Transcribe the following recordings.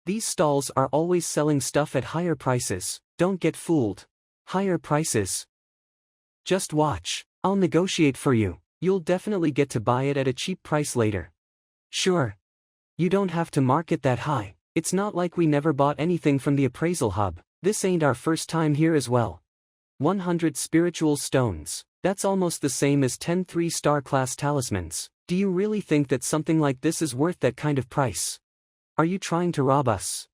These stalls are always selling stuff at higher prices, don't get fooled. Higher prices? Just watch, I'll negotiate for you, you'll definitely get to buy it at a cheap price later. Sure. You don't have to mark it that high, it's not like we never bought anything from the appraisal hub, this ain't our first time here as well. 100 spiritual stones, that's almost the same as 10 3-star class talismans. Do you really think that something like this is worth that kind of price? Are you trying to rob us?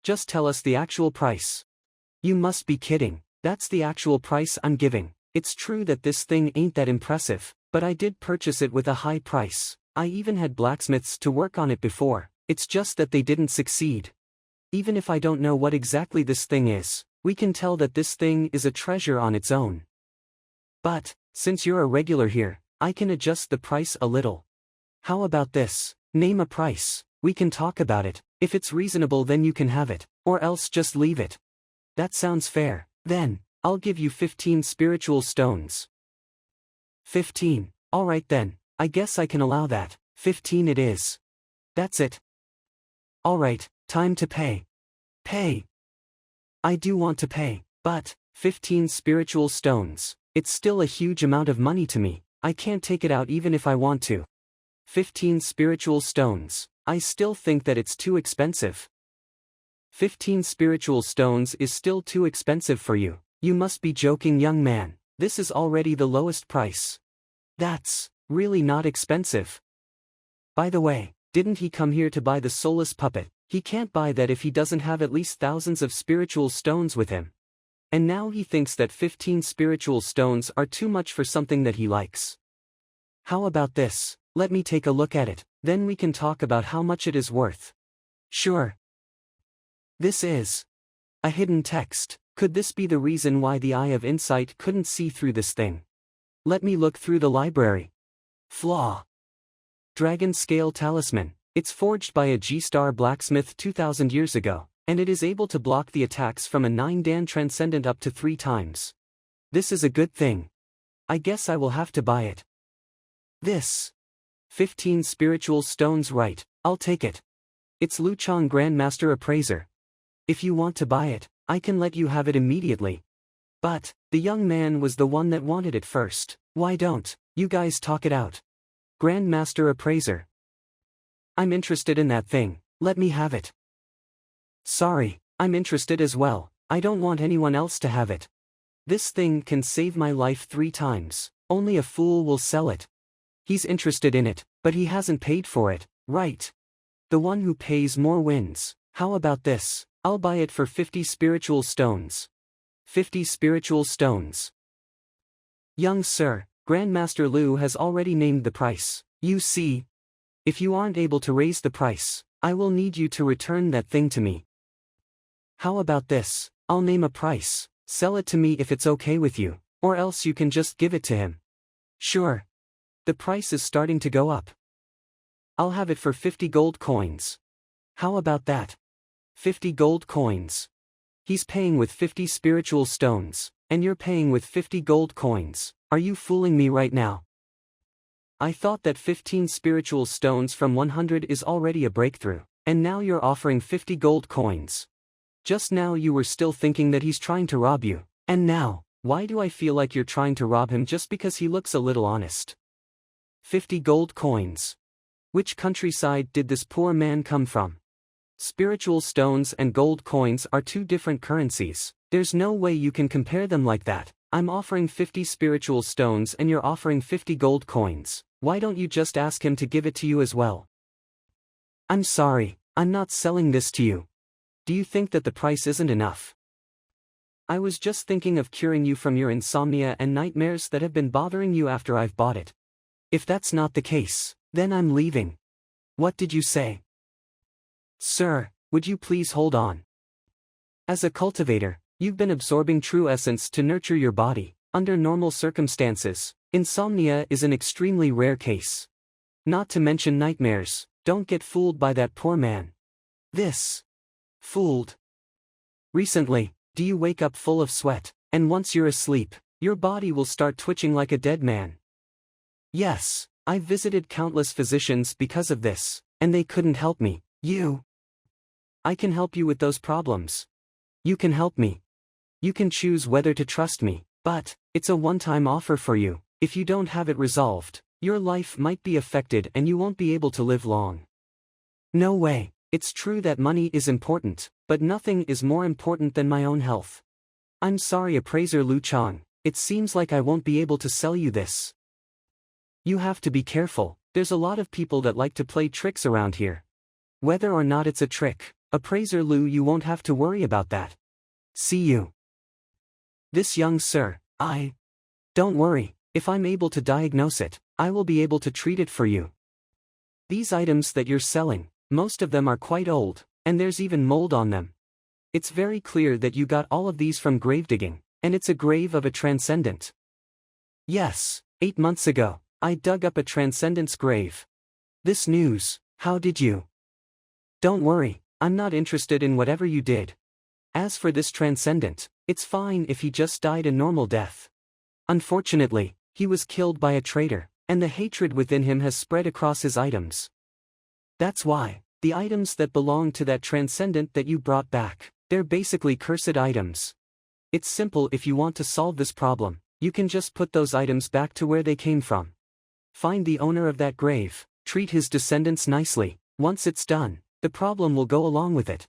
Just tell us the actual price. You must be kidding, that's the actual price I'm giving. It's true that this thing ain't that impressive, but I did purchase it with a high price. I even had blacksmiths to work on it before, it's just that they didn't succeed. Even if I don't know what exactly this thing is, we can tell that this thing is a treasure on its own. But, since you're a regular here, I can adjust the price a little. How about this? Name a price, we can talk about it, if it's reasonable then you can have it, or else just leave it. That sounds fair, then, I'll give you 15 spiritual stones. 15, alright then, I guess I can allow that, 15 it is. That's it. Alright, time to pay. Pay. I do want to pay, but, 15 spiritual stones, it's still a huge amount of money to me, I can't take it out even if I want to. 15 spiritual stones, I still think that it's too expensive. 15 spiritual stones is still too expensive for you, you must be joking young man, this is already the lowest price. That's really not expensive. By the way, didn't he come here to buy the soulless puppet? He can't buy that if he doesn't have at least thousands of spiritual stones with him. And now he thinks that 15 spiritual stones are too much for something that he likes. How about this? Let me take a look at it, then we can talk about how much it is worth. Sure. This is a hidden text. Could this be the reason why the Eye of Insight couldn't see through this thing? Let me look through the library. Flaw. Dragon Scale Talisman. It's forged by a G-star blacksmith 2000 years ago, and it is able to block the attacks from a 9-dan transcendent up to 3 times. This is a good thing. I guess I will have to buy it. This. 15 spiritual stones, right, I'll take it. It's Luchang Grandmaster Appraiser. If you want to buy it, I can let you have it immediately. But, the young man was the one that wanted it first, why don't you guys talk it out? Grandmaster Appraiser. I'm interested in that thing, let me have it. Sorry, I'm interested as well, I don't want anyone else to have it. This thing can save my life 3 times, only a fool will sell it. He's interested in it, but he hasn't paid for it, right? The one who pays more wins. How about this? I'll buy it for 50 spiritual stones. 50 spiritual stones. Young sir, Grandmaster Lu has already named the price. You see, if you aren't able to raise the price, I will need you to return that thing to me. How about this? I'll name a price, sell it to me if it's okay with you, or else you can just give it to him. Sure. The price is starting to go up. I'll have it for 50 gold coins. How about that? 50 gold coins. He's paying with 50 spiritual stones, and you're paying with 50 gold coins. Are you fooling me right now? I thought that 15 spiritual stones from 100 is already a breakthrough, and now you're offering 50 gold coins. Just now you were still thinking that he's trying to rob you, and now, why do I feel like you're trying to rob him just because he looks a little honest? 50 gold coins. Which countryside did this poor man come from? Spiritual stones and gold coins are 2 different currencies, there's no way you can compare them like that. I'm offering 50 spiritual stones and you're offering 50 gold coins, why don't you just ask him to give it to you as well? I'm sorry, I'm not selling this to you. Do you think that the price isn't enough? I was just thinking of curing you from your insomnia and nightmares that have been bothering you after I've bought it. If that's not the case, then I'm leaving. What did you say? Sir, would you please hold on? As a cultivator, you've been absorbing true essence to nurture your body. Under normal circumstances, insomnia is an extremely rare case. Not to mention nightmares, don't get fooled by that poor man. This. Fooled. Recently, do you wake up full of sweat, and once you're asleep, your body will start twitching like a dead man? Yes, I've visited countless physicians because of this, and they couldn't help me. You. I can help you with those problems. You can help me. You can choose whether to trust me, but it's a one-time offer for you. If you don't have it resolved, your life might be affected and you won't be able to live long. No way. It's true that money is important, but nothing is more important than my own health. I'm sorry, Appraiser Lu Chang, it seems like I won't be able to sell you this. You have to be careful, there's a lot of people that like to play tricks around here. Whether or not it's a trick, Appraiser Lu, you won't have to worry about that. See you. This young sir, Don't worry, if I'm able to diagnose it, I will be able to treat it for you. These items that you're selling, most of them are quite old, and there's even mold on them. It's very clear that you got all of these from grave digging, and it's a grave of a transcendent. Yes, 8 months ago, I dug up a transcendent's grave. This news, how did you? Don't worry, I'm not interested in whatever you did. As for this transcendent, it's fine if he just died a normal death. Unfortunately, he was killed by a traitor, and the hatred within him has spread across his items. That's why, the items that belong to that transcendent that you brought back, they're basically cursed items. It's simple. If you want to solve this problem, you can just put those items back to where they came from. Find the owner of that grave, treat his descendants nicely. Once it's done, the problem will go along with it.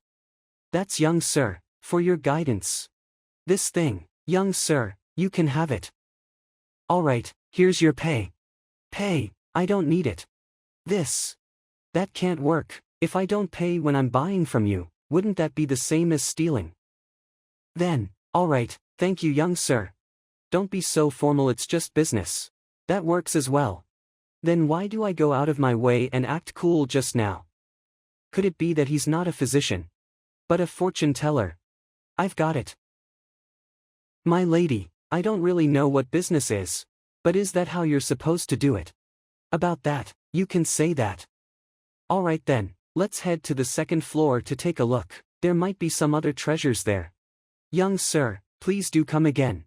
That's young sir, for your guidance. This thing, young sir, you can have it. Alright, here's your pay. Pay, I don't need it. That can't work. If I don't pay when I'm buying from you, wouldn't that be the same as stealing? Then, alright, thank you young sir. Don't be so formal, it's just business. That works as well. Then why do I go out of my way and act cool just now? Could it be that he's not a physician, but a fortune teller? I've got it. My lady, I don't really know what business is, but is that how you're supposed to do it? About that, you can say that. Alright then, let's head to the second floor to take a look. There might be some other treasures there. Young sir, please do come again.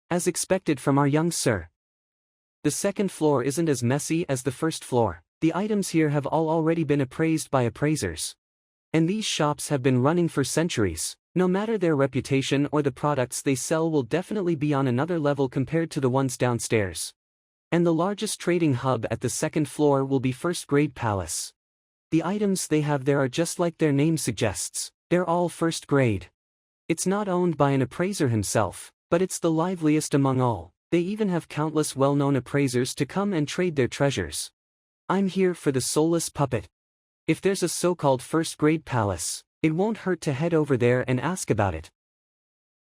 As expected from our young sir. The second floor isn't as messy as the first floor. The items here have all already been appraised by appraisers. And these shops have been running for centuries. No matter their reputation or the products they sell will definitely be on another level compared to the ones downstairs. And the largest trading hub at the second floor will be first-grade palace. The items they have there are just like their name suggests, they're all first grade. It's not owned by an appraiser himself, but it's the liveliest among all. They even have countless well-known appraisers to come and trade their treasures. I'm here for the soulless puppet. If there's a so-called first-grade palace, it won't hurt to head over there and ask about it.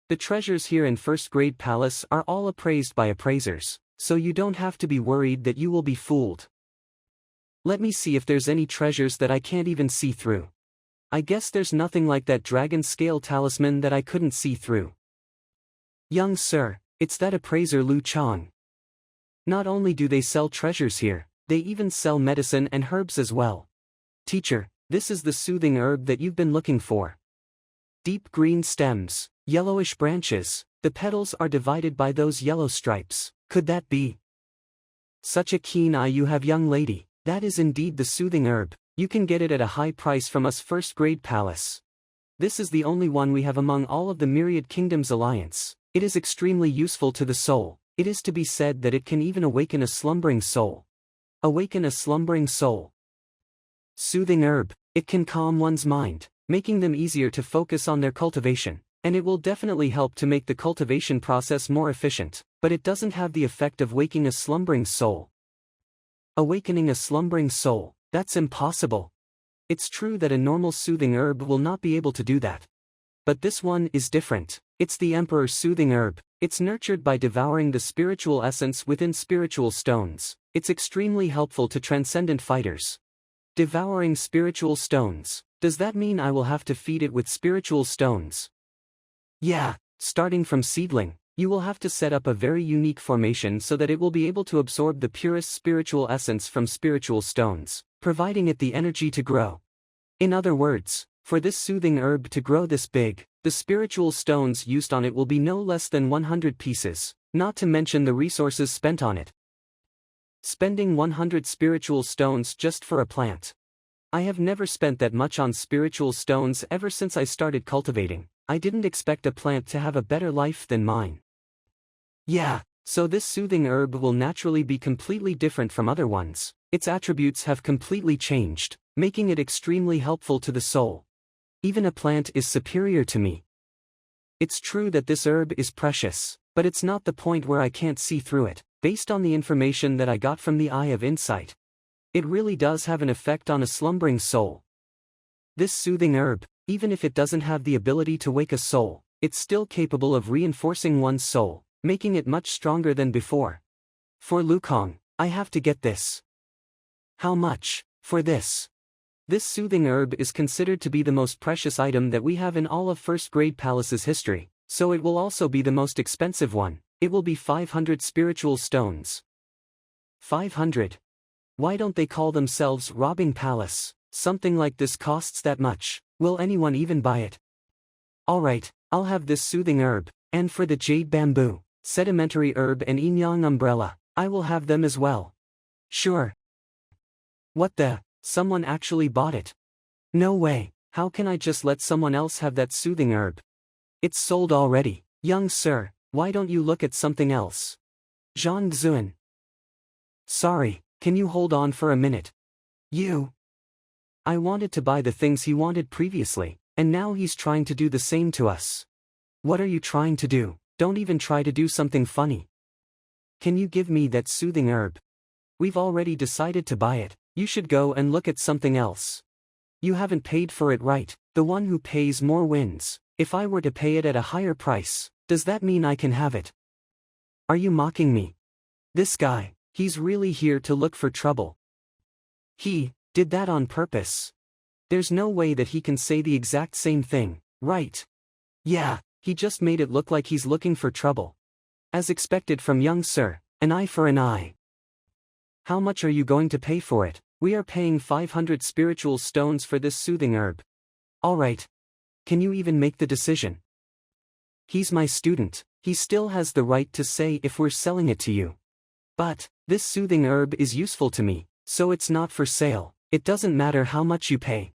The treasures here in first-grade palace are all appraised by appraisers, so you don't have to be worried that you will be fooled. Let me see if there's any treasures that I can't even see through. I guess there's nothing like that dragon scale talisman that I couldn't see through. Young sir, it's that appraiser Lu Chang. Not only do they sell treasures here, they even sell medicine and herbs as well. Teacher, this is the soothing herb that you've been looking for. Deep green stems, yellowish branches, the petals are divided by those yellow stripes. Could that be? Such a keen eye you have, young lady. That is indeed the soothing herb. You can get it at a high price from us first-grade palace. This is the only one we have among all of the Myriad Kingdoms Alliance. It is extremely useful to the soul. It is to be said that it can even awaken a slumbering soul. Awaken a slumbering soul. Soothing herb. It can calm one's mind, making them easier to focus on their cultivation, and it will definitely help to make the cultivation process more efficient, but it doesn't have the effect of waking a slumbering soul. Awakening a slumbering soul, that's impossible. It's true that a normal soothing herb will not be able to do that. But this one is different. It's the Emperor's soothing herb. It's nurtured by devouring the spiritual essence within spiritual stones. It's extremely helpful to transcendent fighters. Devouring spiritual stones. Does that mean I will have to feed it with spiritual stones? Yeah, starting from seedling, you will have to set up a very unique formation so that it will be able to absorb the purest spiritual essence from spiritual stones, providing it the energy to grow. In other words, for this soothing herb to grow this big, the spiritual stones used on it will be no less than 100 pieces, not to mention the resources spent on it. Spending 100 spiritual stones just for a plant. I have never spent that much on spiritual stones ever since I started cultivating. I didn't expect a plant to have a better life than mine. Yeah, so this soothing herb will naturally be completely different from other ones. Its attributes have completely changed, making it extremely helpful to the soul. Even a plant is superior to me. It's true that this herb is precious, but it's not the point where I can't see through it, based on the information that I got from the Eye of Insight. It really does have an effect on a slumbering soul. This soothing herb, even if it doesn't have the ability to wake a soul, it's still capable of reinforcing one's soul, making it much stronger than before. For Lukong, I have to get this. How much, for this? This soothing herb is considered to be the most precious item that we have in all of First Grade Palace's history, so it will also be the most expensive one. It will be 500 spiritual stones. 500? Why don't they call themselves Robbing Palace? Something like this costs that much. Will anyone even buy it? Alright, I'll have this soothing herb, and for the jade bamboo, sedimentary herb and yin yang umbrella, I will have them as well. Sure. What the? Someone actually bought it. No way, how can I just let someone else have that soothing herb? It's sold already. Young sir, why don't you look at something else? Zhang Xuan. Sorry, can you hold on for a minute? I wanted to buy the things he wanted previously, and now he's trying to do the same to us. What are you trying to do? Don't even try to do something funny. Can you give me that soothing herb? We've already decided to buy it. You should go and look at something else. You haven't paid for it right. The one who pays more wins. If I were to pay it at a higher price, does that mean I can have it? Are you mocking me? This guy, he's really here to look for trouble. He did that on purpose. There's no way that he can say the exact same thing, right? Yeah, he just made it look like he's looking for trouble. As expected from young sir, an eye for an eye. How much are you going to pay for it? We are paying 500 spiritual stones for this soothing herb. Alright. Can you even make the decision? He's my student, he still has the right to say if we're selling it to you. But, this soothing herb is useful to me, so it's not for sale. It doesn't matter how much you pay.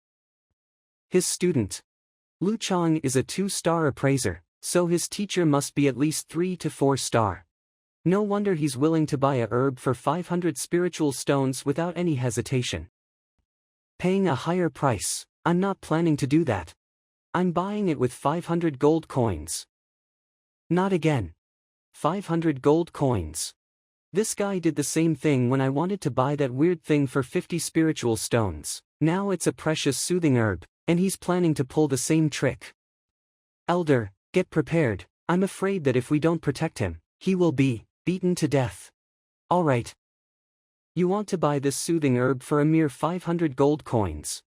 His student. Lu Chang is a 2-star appraiser, so his teacher must be at least 3 to 4 star. No wonder he's willing to buy a herb for 500 spiritual stones without any hesitation. Paying a higher price, I'm not planning to do that. I'm buying it with 500 gold coins. Not again. 500 gold coins. This guy did the same thing when I wanted to buy that weird thing for 50 spiritual stones. Now it's a precious soothing herb, and he's planning to pull the same trick. Elder, get prepared. I'm afraid that if we don't protect him, he will be beaten to death. Alright. You want to buy this soothing herb for a mere 500 gold coins.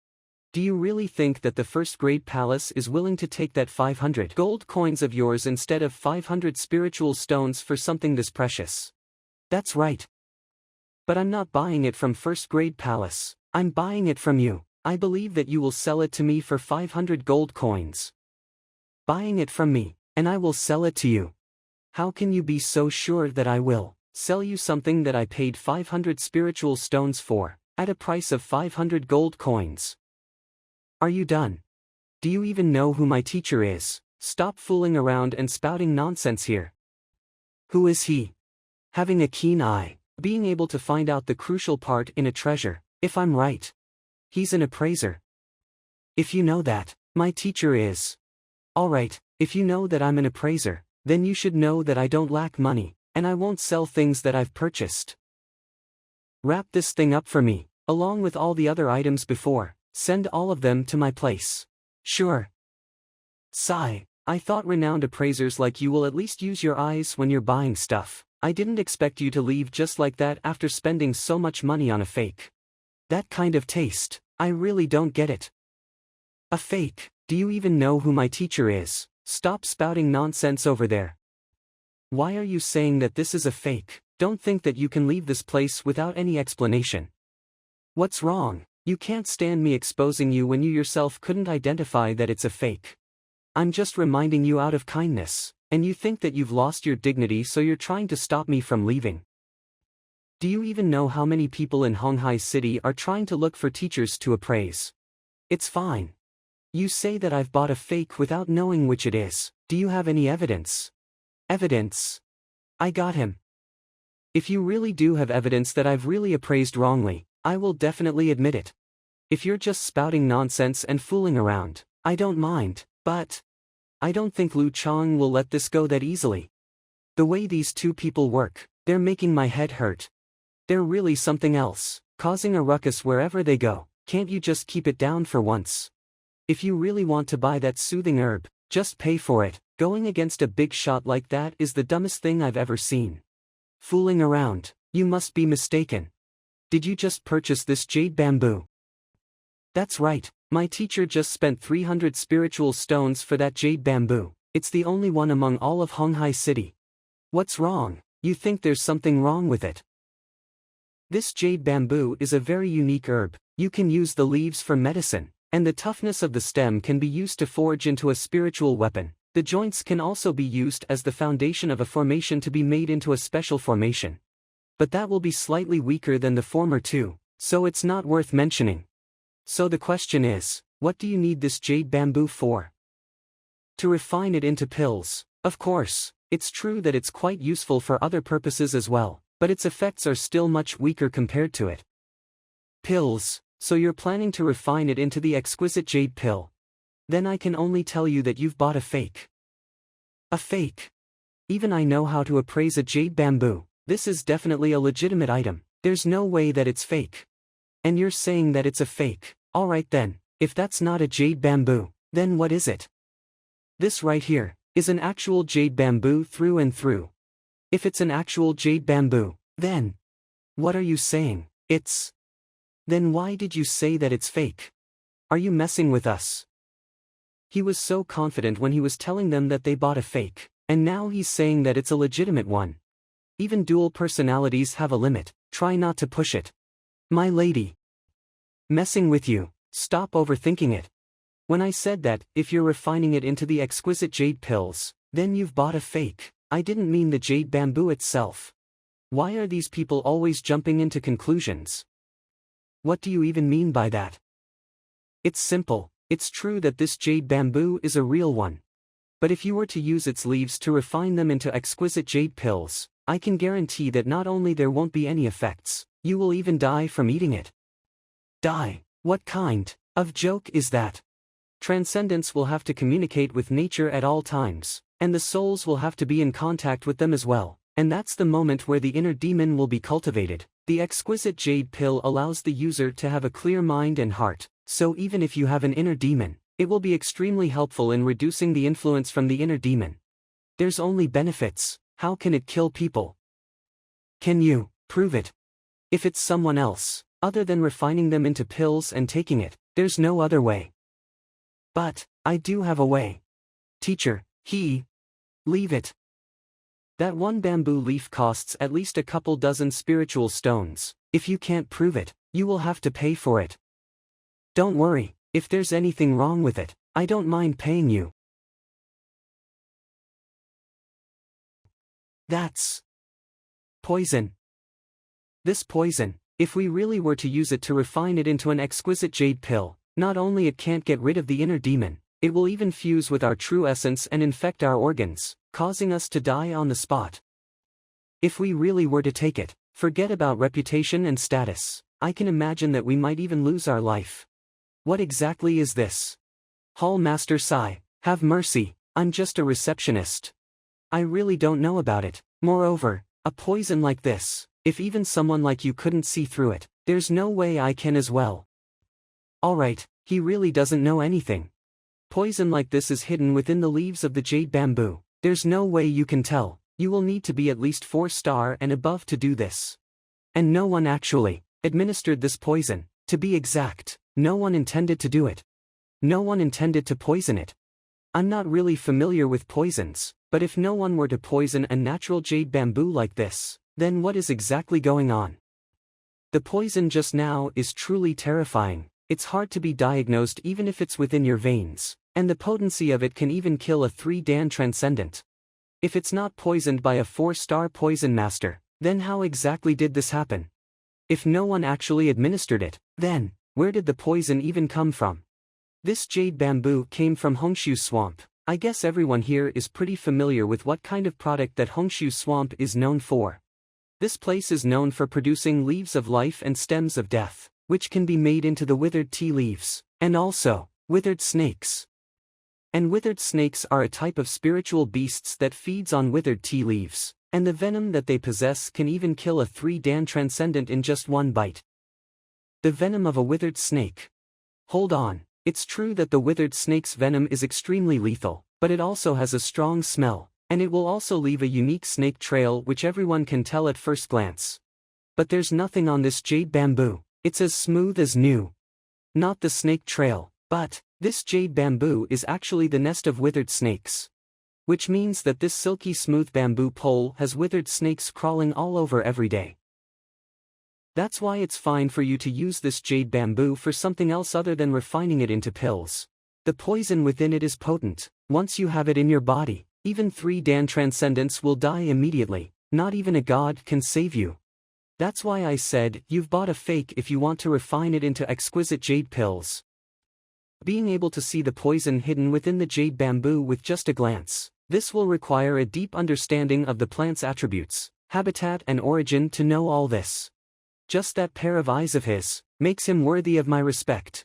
Do you really think that the First Grade Palace is willing to take that 500 gold coins of yours instead of 500 spiritual stones for something this precious? That's right. But I'm not buying it from First Grade Palace, I'm buying it from you. I believe that you will sell it to me for 500 gold coins. Buying it from me, and I will sell it to you. How can you be so sure that I will sell you something that I paid 500 spiritual stones for, at a price of 500 gold coins? Are you done? Do you even know who my teacher is? Stop fooling around and spouting nonsense here. Who is he? Having a keen eye, being able to find out the crucial part in a treasure, if I'm right. He's an appraiser. If you know that, my teacher is. Alright, if you know that I'm an appraiser, then you should know that I don't lack money, and I won't sell things that I've purchased. Wrap this thing up for me, along with all the other items before, send all of them to my place. Sure. Sigh, I thought renowned appraisers like you will at least use your eyes when you're buying stuff. I didn't expect you to leave just like that after spending so much money on a fake. That kind of taste, I really don't get it. A fake? Do you even know who my teacher is? Stop spouting nonsense over there. Why are you saying that this is a fake? Don't think that you can leave this place without any explanation. What's wrong? You can't stand me exposing you when you yourself couldn't identify that it's a fake. I'm just reminding you out of kindness, and you think that you've lost your dignity, so you're trying to stop me from leaving. Do you even know how many people in Honghai City are trying to look for teachers to appraise? It's fine. You say that I've bought a fake without knowing which it is. Do you have any evidence? Evidence? I got him. If you really do have evidence that I've really appraised wrongly, I will definitely admit it. If you're just spouting nonsense and fooling around, I don't mind, but I don't think Lu Chang will let this go that easily. The way these two people work, they're making my head hurt. They're really something else, causing a ruckus wherever they go. Can't you just keep it down for once? If you really want to buy that soothing herb, just pay for it. Going against a big shot like that is the dumbest thing I've ever seen. Fooling around, you must be mistaken. Did you just purchase this jade bamboo? That's right, my teacher just spent 300 spiritual stones for that jade bamboo. It's the only one among all of Honghai City. What's wrong? You think there's something wrong with it? This jade bamboo is a very unique herb. You can use the leaves for medicine, and the toughness of the stem can be used to forge into a spiritual weapon. The joints can also be used as the foundation of a formation to be made into a special formation. But that will be slightly weaker than the former two, so it's not worth mentioning. So the question is, what do you need this jade bamboo for? To refine it into pills. Of course, it's true that it's quite useful for other purposes as well, but its effects are still much weaker compared to it. Pills, so you're planning to refine it into the exquisite jade pill. Then I can only tell you that you've bought a fake. A fake? Even I know how to appraise a jade bamboo. This is definitely a legitimate item. There's no way that it's fake. And you're saying that it's a fake. Alright then, if that's not a jade bamboo, then what is it? This right here is an actual jade bamboo through and through. If it's an actual jade bamboo, then what are you saying? Then why did you say that it's fake? Are you messing with us? He was so confident when he was telling them that they bought a fake, and now he's saying that it's a legitimate one. Even dual personalities have a limit, try not to push it. My lady. Messing with you, stop overthinking it. When I said that, if you're refining it into the exquisite jade pills, then you've bought a fake, I didn't mean the jade bamboo itself. Why are these people always jumping into conclusions? What do you even mean by that? It's simple. It's true that this jade bamboo is a real one. But if you were to use its leaves to refine them into exquisite jade pills, I can guarantee that not only there won't be any effects, you will even die from eating it. Die? What kind of joke is that? Transcendence will have to communicate with nature at all times, and the souls will have to be in contact with them as well, and that's the moment where the inner demon will be cultivated. The exquisite jade pill allows the user to have a clear mind and heart. So even if you have an inner demon, it will be extremely helpful in reducing the influence from the inner demon. There's only benefits. How can it kill people? Can you prove it? If it's someone else, other than refining them into pills and taking it, there's no other way. But I do have a way. Teacher, leave it. That one bamboo leaf costs at least a couple dozen spiritual stones. If you can't prove it, you will have to pay for it. Don't worry, if there's anything wrong with it, I don't mind paying you. That's poison. This poison, if we really were to use it to refine it into an exquisite jade pill, not only it can't get rid of the inner demon, it will even fuse with our true essence and infect our organs, causing us to die on the spot. If we really were to take it, forget about reputation and status. I can imagine that we might even lose our life. What exactly is this? Hall Master Sai, have mercy, I'm just a receptionist. I really don't know about it. Moreover, a poison like this, if even someone like you couldn't see through it, there's no way I can as well. Alright, he really doesn't know anything. Poison like this is hidden within the leaves of the jade bamboo. There's no way you can tell. You will need to be at least 4-star and above to do this. And no one actually administered this poison. To be exact, no one intended to do it. No one intended to poison it. I'm not really familiar with poisons, but if no one were to poison a natural jade bamboo like this, then what is exactly going on? The poison just now is truly terrifying. It's hard to be diagnosed even if it's within your veins, and the potency of it can even kill a 3-dan transcendent. If it's not poisoned by a 4-star poison master, Then how exactly did this happen? If no one actually administered it, then, where did the poison even come from? This jade bamboo came from Hongshu Swamp. I guess everyone here is pretty familiar with what kind of product that Hongshu Swamp is known for. This place is known for producing leaves of life and stems of death, which can be made into the withered tea leaves, and also, withered snakes. And withered snakes are a type of spiritual beasts that feeds on withered tea leaves, and the venom that they possess can even kill a 3-dan transcendent in just one bite. The venom of a withered snake. Hold on, it's true that the withered snake's venom is extremely lethal, but it also has a strong smell, and it will also leave a unique snake trail which everyone can tell at first glance. But there's nothing on this jade bamboo, it's as smooth as new. Not the snake trail, but this jade bamboo is actually the nest of withered snakes. Which means that this silky smooth bamboo pole has withered snakes crawling all over every day. That's why it's fine for you to use this jade bamboo for something else other than refining it into pills. The poison within it is potent. Once you have it in your body, even 3-dan transcendents will die immediately. Not even a god can save you. That's why I said you've bought a fake if you want to refine it into exquisite jade pills. Being able to see the poison hidden within the jade bamboo with just a glance, this will require a deep understanding of the plant's attributes, habitat and origin to know all this. Just that pair of eyes of his makes him worthy of my respect.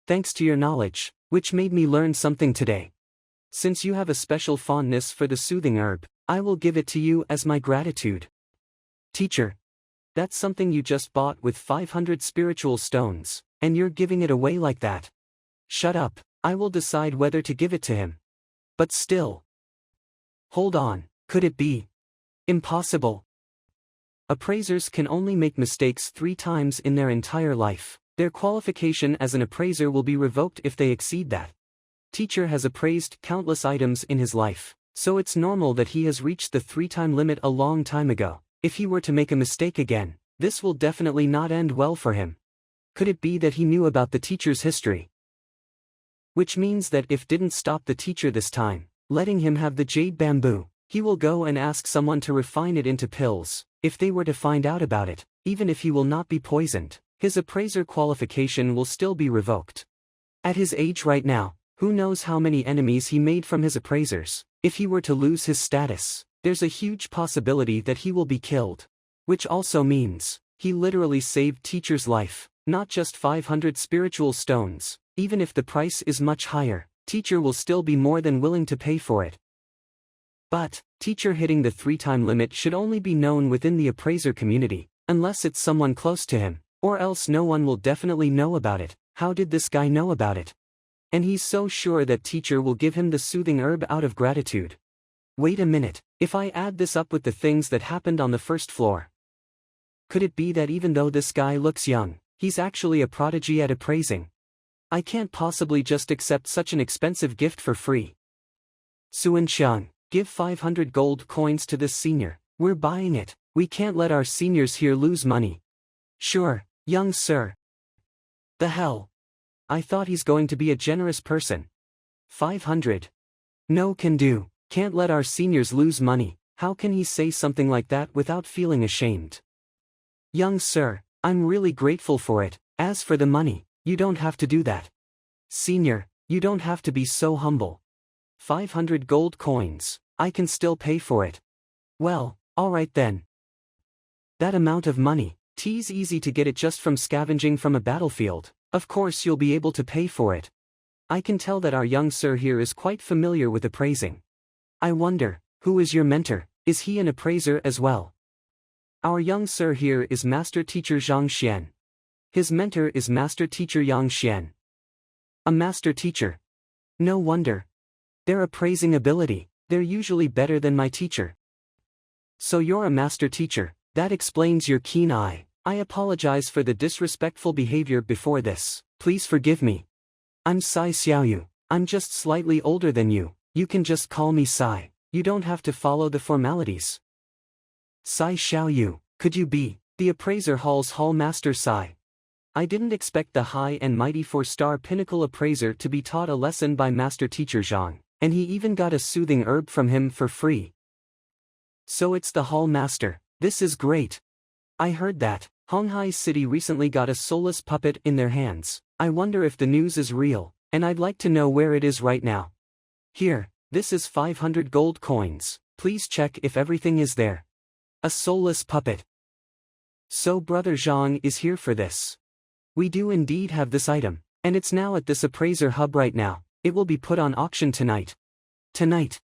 Thanks to your knowledge, which made me learn something today. Since you have a special fondness for the soothing herb, I will give it to you as my gratitude. Teacher, that's something you just bought with 500 spiritual stones, and you're giving it away like that. Shut up, I will decide whether to give it to him. But still. Hold on, could it be? Impossible. Appraisers can only make mistakes 3 times in their entire life. Their qualification as an appraiser will be revoked if they exceed that. Teacher has appraised countless items in his life, so it's normal that he has reached the 3-time limit a long time ago. If he were to make a mistake again, this will definitely not end well for him. Could it be that he knew about the teacher's history? Which means that if didn't stop the teacher this time, letting him have the jade bamboo, he will go and ask someone to refine it into pills. If they were to find out about it, even if he will not be poisoned, his appraiser qualification will still be revoked. At his age right now, who knows how many enemies he made from his appraisers. If he were to lose his status, there's a huge possibility that he will be killed. Which also means, he literally saved teacher's life, not just 500 spiritual stones. Even if the price is much higher, teacher will still be more than willing to pay for it. But, teacher hitting the 3-time limit should only be known within the appraiser community, unless it's someone close to him, or else no one will definitely know about it. How did this guy know about it? And he's so sure that teacher will give him the soothing herb out of gratitude. Wait a minute, if I add this up with the things that happened on the first floor. Could it be that even though this guy looks young, he's actually a prodigy at appraising? I can't possibly just accept such an expensive gift for free. Xuan, give 500 gold coins to this senior. We're buying it. We can't let our seniors here lose money. Sure, young sir. The hell? I thought he's going to be a generous person. 500. No can do. Can't let our seniors lose money. How can he say something like that without feeling ashamed? Young sir, I'm really grateful for it. As for the money, you don't have to do that. Senior, you don't have to be so humble. 500 gold coins, I can still pay for it. Well, alright then. That amount of money, T's easy to get it just from scavenging from a battlefield. Of course you'll be able to pay for it. I can tell that our young sir here is quite familiar with appraising. I wonder, who is your mentor? Is he an appraiser as well? Our young sir here is Master Teacher Zhang Xuan. His mentor is Master Teacher Yang Xian. A master teacher. No wonder. Their appraising ability, they're usually better than my teacher. So you're a master teacher, that explains your keen eye. I apologize for the disrespectful behavior before this, please forgive me. I'm Sai Xiaoyu, I'm just slightly older than you, you can just call me Sai, you don't have to follow the formalities. Sai Xiaoyu, could you be the appraiser hall's hall master Sai? I didn't expect the high and mighty 4-star pinnacle appraiser to be taught a lesson by Master Teacher Zhang, and he even got a soothing herb from him for free. So it's the hall master, This is great. I heard that Honghai City recently got a soulless puppet in their hands. I wonder if the news is real, and I'd like to know where it is right now. Here, this is 500 gold coins. Please check if everything is there. A soulless puppet. So Brother Zhang is here for this. We do indeed have this item, and it's now at this appraiser hub right now. It will be put on auction tonight. Tonight.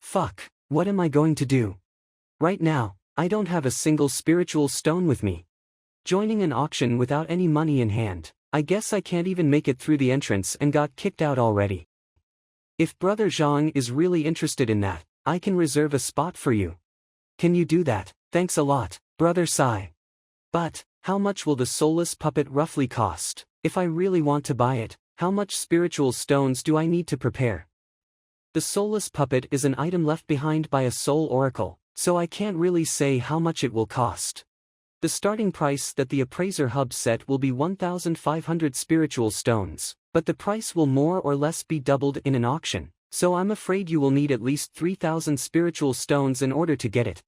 Fuck, what am I going to do? Right now, I don't have a single spiritual stone with me. Joining an auction without any money in hand, I guess I can't even make it through the entrance and got kicked out already. If Brother Zhang is really interested in that, I can reserve a spot for you. Can you do that? Thanks a lot, Brother Sai. But, how much will the soulless puppet roughly cost? If I really want to buy it, how much spiritual stones do I need to prepare? The soulless puppet is an item left behind by a soul oracle, so I can't really say how much it will cost. The starting price that the appraiser hub set will be 1,500 spiritual stones, but the price will more or less be doubled in an auction, so I'm afraid you will need at least 3,000 spiritual stones in order to get it.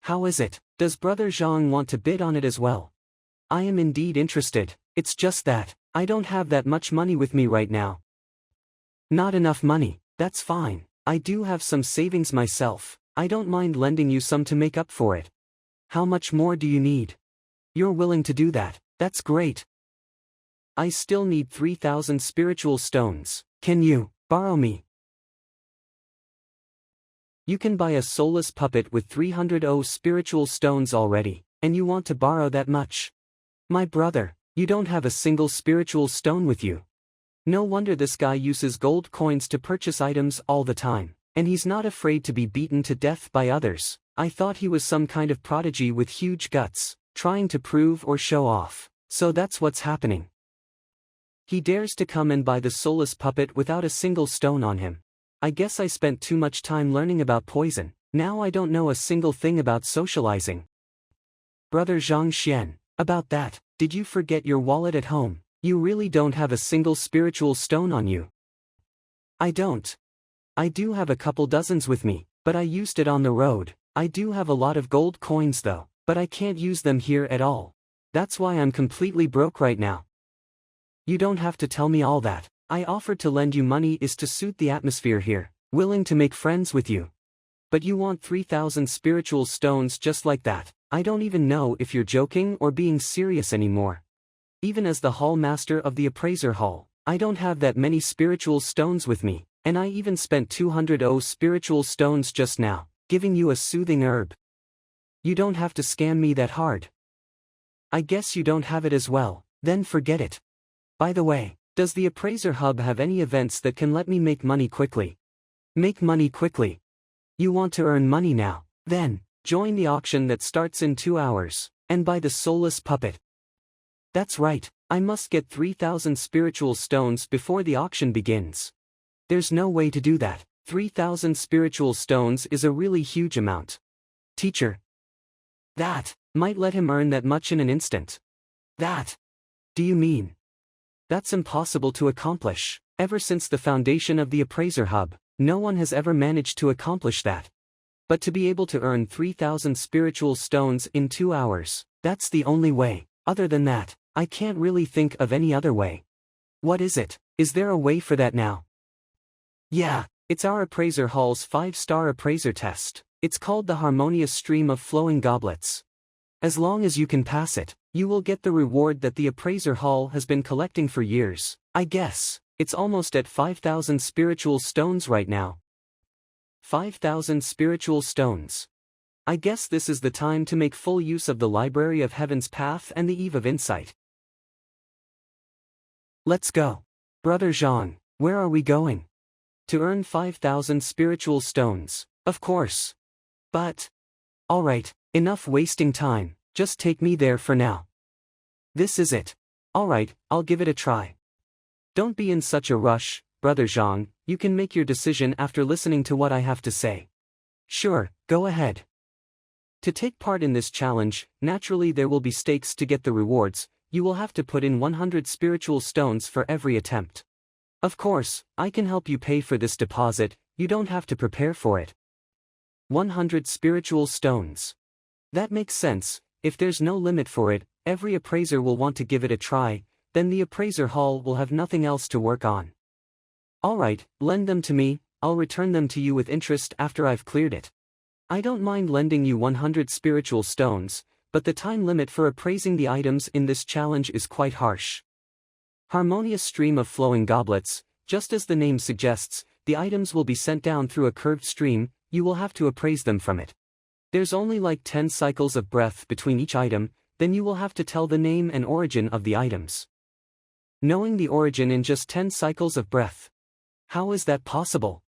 How is it? Does Brother Zhang want to bid on it as well? I am indeed interested, it's just that I don't have that much money with me right now. Not enough money, that's fine, I do have some savings myself, I don't mind lending you some to make up for it. How much more do you need? You're willing to do that, that's great. I still need 3,000 spiritual stones, can you borrow me? You can buy a soulless puppet with 300 spiritual stones already, and you want to borrow that much? My brother, you don't have a single spiritual stone with you. No wonder this guy uses gold coins to purchase items all the time, and he's not afraid to be beaten to death by others. I thought he was some kind of prodigy with huge guts, trying to prove or show off, so that's what's happening. He dares to come and buy the soulless puppet without a single stone on him. I guess I spent too much time learning about poison, now I don't know a single thing about socializing. Brother Zhang Xuan, about that, did you forget your wallet at home? You really don't have a single spiritual stone on you. I don't. I do have a couple dozens with me, but I used it on the road. I do have a lot of gold coins though, but I can't use them here at all. That's why I'm completely broke right now. You don't have to tell me all that. I offered to lend you money is to suit the atmosphere here, willing to make friends with you. But you want 3,000 spiritual stones just like that. I don't even know if you're joking or being serious anymore. Even as the hall master of the appraiser hall, I don't have that many spiritual stones with me, and I even spent 200 spiritual stones just now, giving you a soothing herb. You don't have to scam me that hard. I guess you don't have it as well, then forget it. By the way, does the appraiser hub have any events that can let me make money quickly? Make money quickly. You want to earn money now, then, join the auction that starts in 2 hours, and buy the soulless puppet. That's right, I must get 3,000 spiritual stones before the auction begins. There's no way to do that. 3,000 spiritual stones is a really huge amount. Teacher. That might let him earn that much in an instant. That. Do you mean? That's impossible to accomplish. Ever since the foundation of the appraiser hub, no one has ever managed to accomplish that. But to be able to earn 3,000 spiritual stones in 2 hours, that's the only way. Other than that, I can't really think of any other way. What is it? Is there a way for that now? Yeah, it's our appraiser hall's 5-star appraiser test. It's called the harmonious stream of flowing goblets. As long as you can pass it, you will get the reward that the appraiser hall has been collecting for years. I guess, it's almost at 5,000 spiritual stones right now. 5,000 spiritual stones. I guess this is the time to make full use of the Library of Heaven's path and the Eve of Insight. Let's go. Brother Zhang, where are we going? To earn 5,000 spiritual stones, of course. But... Alright, enough wasting time, just take me there for now. This is it. Alright, I'll give it a try. Don't be in such a rush, Brother Zhang, you can make your decision after listening to what I have to say. Sure, go ahead. To take part in this challenge, naturally there will be stakes to get the rewards. You will have to put in 100 spiritual stones for every attempt. Of course, I can help you pay for this deposit, you don't have to prepare for it. 100 spiritual stones. That makes sense. If there's no limit for it, every appraiser will want to give it a try, then the appraiser hall will have nothing else to work on. Alright, lend them to me, I'll return them to you with interest after I've cleared it. I don't mind lending you 100 spiritual stones, but the time limit for appraising the items in this challenge is quite harsh. Harmonious stream of flowing goblets. Just as the name suggests, the items will be sent down through a curved stream, you will have to appraise them from it. There's only like 10 cycles of breath between each item, then you will have to tell the name and origin of the items. Knowing the origin in just 10 cycles of breath. How is that possible?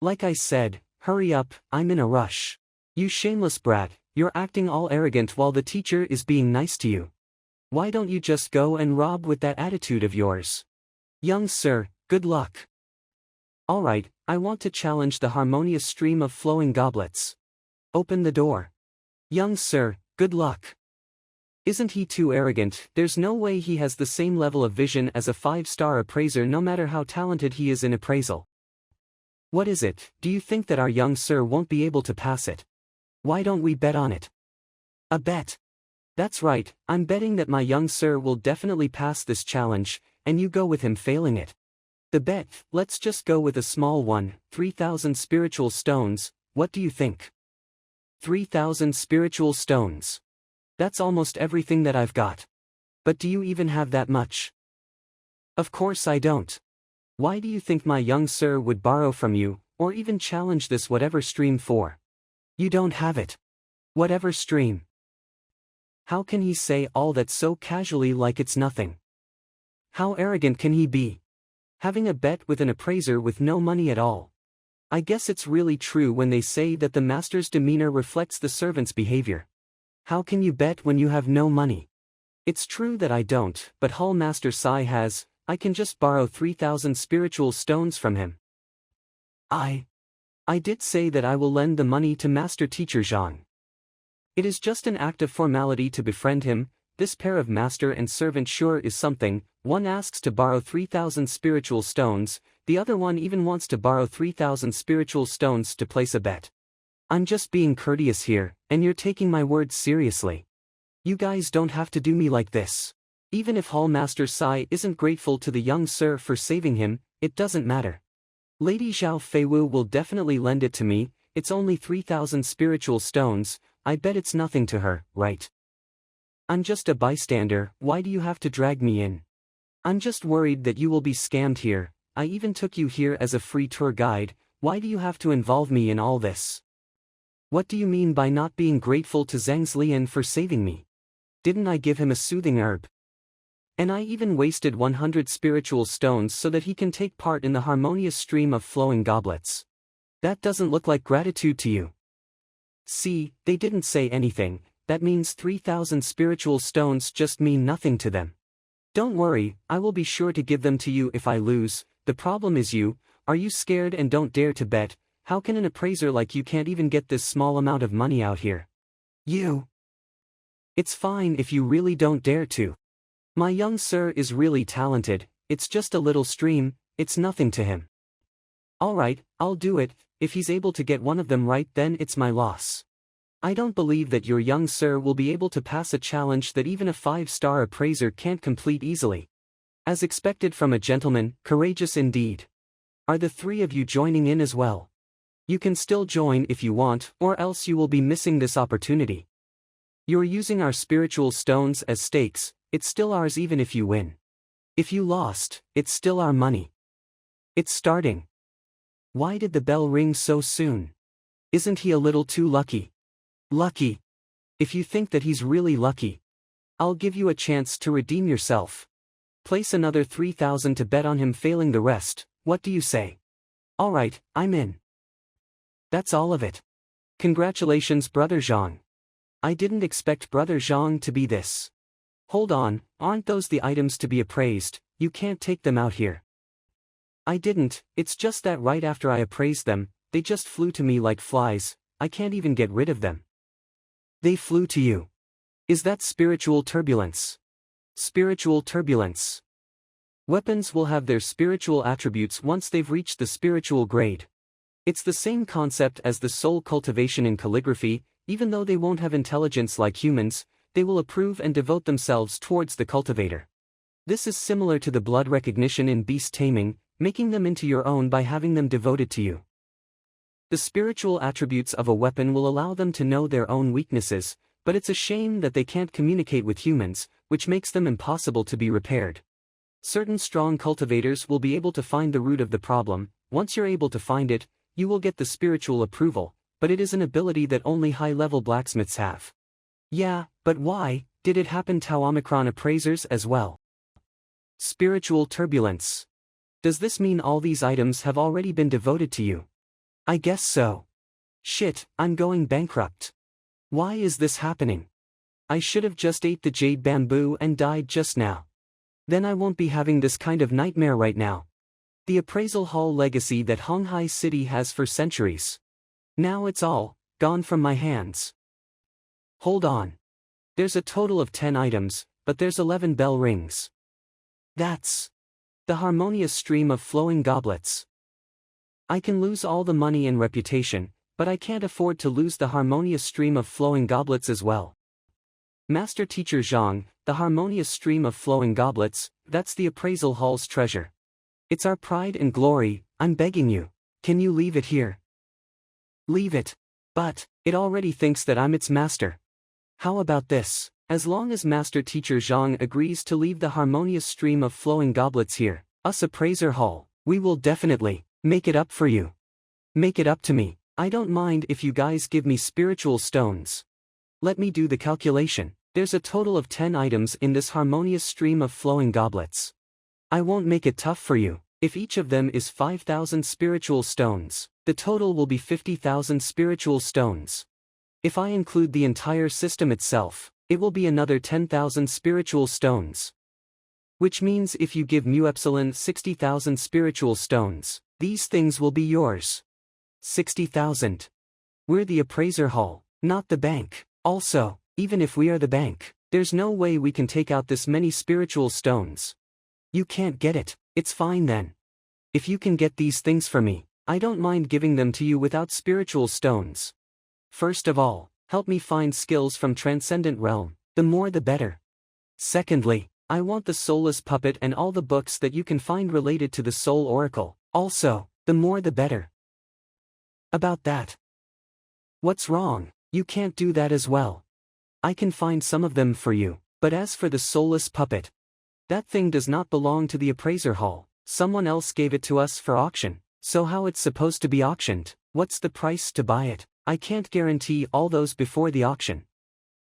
Like I said, hurry up, I'm in a rush. You shameless brat, you're acting all arrogant while the teacher is being nice to you. Why don't you just go and rob with that attitude of yours? Young sir, good luck. Alright, I want to challenge the harmonious stream of flowing goblets. Open the door. Young sir, good luck. Isn't he too arrogant? There's no way he has the same level of vision as a 5-star appraiser no matter how talented he is in appraisal. What is it? Do you think that our young sir won't be able to pass it? Why don't we bet on it? A bet? That's right, I'm betting that my young sir will definitely pass this challenge, and you go with him failing it. The bet, let's just go with a small one, 3,000 spiritual stones, what do you think? 3,000 spiritual stones. That's almost everything that I've got. But do you even have that much? Of course I don't. Why do you think my young sir would borrow from you, or even challenge this whatever stream for? You don't have it. Whatever stream. How can he say all that so casually like it's nothing? How arrogant can he be? Having a bet with an appraiser with no money at all. I guess it's really true when they say that the master's demeanor reflects the servant's behavior. How can you bet when you have no money? It's true that I don't, but Hall Master Sai has. I can just borrow 3,000 spiritual stones from him. I did say that I will lend the money to Master Teacher Zhang. It is just an act of formality to befriend him. This pair of master and servant sure is something. One asks to borrow 3,000 spiritual stones, the other one even wants to borrow 3,000 spiritual stones to place a bet. I'm just being courteous here, and you're taking my words seriously. You guys don't have to do me like this. Even if Hall Master Sai isn't grateful to the young sir for saving him, it doesn't matter. Lady Zhao Feiwu will definitely lend it to me. It's only 3,000 spiritual stones, I bet it's nothing to her, right? I'm just a bystander, why do you have to drag me in? I'm just worried that you will be scammed here. I even took you here as a free tour guide, why do you have to involve me in all this? What do you mean by not being grateful to Zhang Xuan for saving me? Didn't I give him a soothing herb? And I even wasted 100 spiritual stones so that he can take part in the harmonious stream of flowing goblets. That doesn't look like gratitude to you. See, they didn't say anything, that means 3,000 spiritual stones just mean nothing to them. Don't worry, I will be sure to give them to you if I lose. The problem is you. Are you scared and don't dare to bet? How can an appraiser like you can't even get this small amount of money out here? You. It's fine if you really don't dare to. My young sir is really talented, it's just a little stream, it's nothing to him. Alright, I'll do it. If he's able to get one of them right, then it's my loss. I don't believe that your young sir will be able to pass a challenge that even a 5-star appraiser can't complete easily. As expected from a gentleman, courageous indeed. Are the three of you joining in as well? You can still join if you want, or else you will be missing this opportunity. You're using our spiritual stones as stakes, it's still ours even if you win. If you lost, it's still our money. It's starting. Why did the bell ring so soon? Isn't he a little too lucky? Lucky. If you think that he's really lucky, I'll give you a chance to redeem yourself. Place another 3,000 to bet on him failing the rest, what do you say? Alright, I'm in. That's all of it. Congratulations Brother Zhang. I didn't expect Brother Zhang to be this. Hold on, aren't those the items to be appraised? You can't take them out here. I didn't, it's just that right after I appraised them, they just flew to me like flies, I can't even get rid of them. They flew to you. Is that spiritual turbulence? Spiritual turbulence. Weapons will have their spiritual attributes once they've reached the spiritual grade. It's the same concept as the soul cultivation in calligraphy. even though they won't have intelligence like humans, they will approve and devote themselves towards the cultivator. This is similar to the blood recognition in beast taming, making them into your own by having them devoted to you. The spiritual attributes of a weapon will allow them to know their own weaknesses, but it's a shame that they can't communicate with humans, which makes them impossible to be repaired. Certain strong cultivators will be able to find the root of the problem. Once you're able to find it, you will get the spiritual approval, but it is an ability that only high-level blacksmiths have. Yeah, but why did it happen to Omicron appraisers as well? Spiritual turbulence. Does this mean all these items have already been devoted to you? I guess so. Shit, I'm going bankrupt. Why is this happening? I should have just ate the jade bamboo and died just now. Then I won't be having this kind of nightmare right now. The appraisal hall legacy that Honghai City has for centuries. Now it's all gone from my hands. Hold on. There's a total of 10 items, but there's 11 bell rings. That's the harmonious stream of flowing goblets. I can lose all the money and reputation, but I can't afford to lose the harmonious stream of flowing goblets as well. Master Teacher Zhang, the harmonious stream of flowing goblets, that's the appraisal hall's treasure. It's our pride and glory. I'm begging you. Can you leave it here? Leave it. But it already thinks that I'm its master. How about this? As long as Master Teacher Zhang agrees to leave the harmonious stream of flowing goblets here, us Appraiser Hall, we will definitely make it up for you. Make it up to me. I don't mind if you guys give me spiritual stones. Let me do the calculation. There's a total of 10 items in this harmonious stream of flowing goblets. I won't make it tough for you. If each of them is 5,000 spiritual stones, the total will be 50,000 spiritual stones. If I include the entire system itself, it will be another 10,000 spiritual stones. Which means if you give Mu Epsilon 60,000 spiritual stones, these things will be yours. 60,000. We're the Appraiser Hall, not the bank. Also, even if we are the bank, there's no way we can take out this many spiritual stones. You can't get it. It's fine then. If you can get these things for me, I don't mind giving them to you without spiritual stones. First of all, help me find skills from Transcendent Realm, the more the better. Secondly, I want the soulless puppet and all the books that you can find related to the Soul Oracle. Also, the more the better. About that. What's wrong? You can't do that as well. I can find some of them for you, but as for the soulless puppet, that thing does not belong to the Appraiser Hall. Someone else gave it to us for auction, so how it's supposed to be auctioned? What's the price to buy it? I can't guarantee all those before the auction.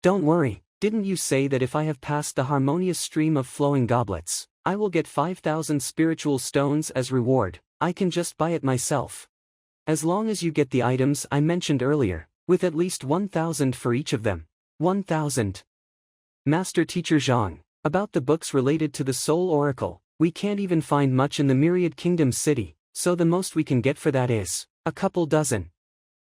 Don't worry, didn't you say that if I have passed the harmonious stream of flowing goblets, I will get 5,000 spiritual stones as reward? I can just buy it myself. As long as you get the items I mentioned earlier, with at least 1,000 for each of them. 1,000. Master Teacher Zhang, about the books related to the Soul Oracle, we can't even find much in the Myriad Kingdom City, so the most we can get for that is a couple dozen.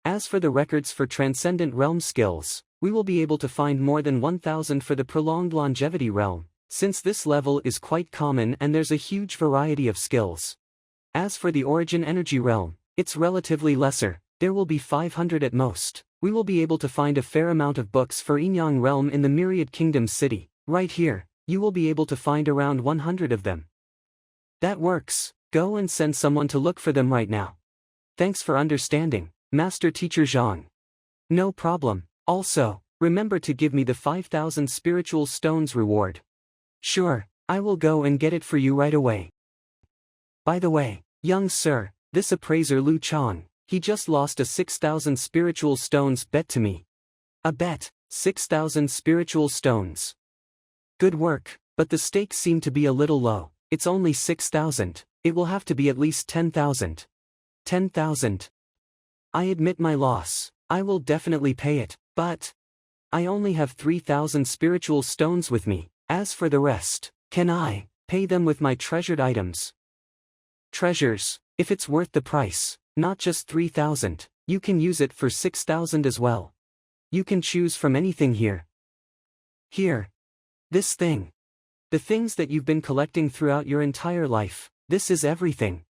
As for the records for Transcendent Realm skills, we will be able to find more than 1,000 for the Prolonged Longevity Realm, since this level is quite common and there's a huge variety of skills. As for the Origin Energy Realm, it's relatively lesser, there will be 500 at most. We will be able to find a fair amount of books for Yinyang Realm in the Myriad Kingdom City. Right here, you will be able to find around 100 of them. That works. Go and send someone to look for them right now. Thanks for understanding, Master Teacher Zhang. No problem. Also, remember to give me the 5,000 spiritual stones reward. Sure, I will go and get it for you right away. By the way, young sir, this appraiser Lu Chang, he just lost a 6,000 spiritual stones bet to me. A bet, 6,000 spiritual stones. Good work, but the stakes seem to be a little low. It's only 6,000, it will have to be at least 10,000. 10,000. I admit my loss, I will definitely pay it, but I only have 3,000 spiritual stones with me. As for the rest, can I pay them with my treasured items? Treasures, if it's worth the price, not just 3,000, you can use it for 6,000 as well. You can choose from anything here. Here. This thing. The things that you've been collecting throughout your entire life, this is everything.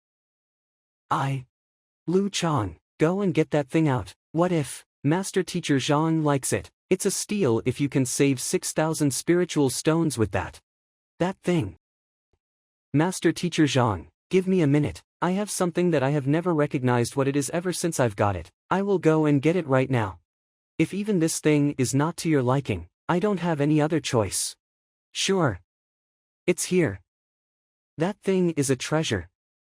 Lu Chang, go and get that thing out. What if Master Teacher Zhang likes it. It's a steal if you can save 6,000 spiritual stones with that. That thing. Master Teacher Zhang, give me a minute. I have something that I have never recognized what it is ever since I've got it. I will go and get it right now. If even this thing is not to your liking, I don't have any other choice. Sure. It's here. That thing is a treasure.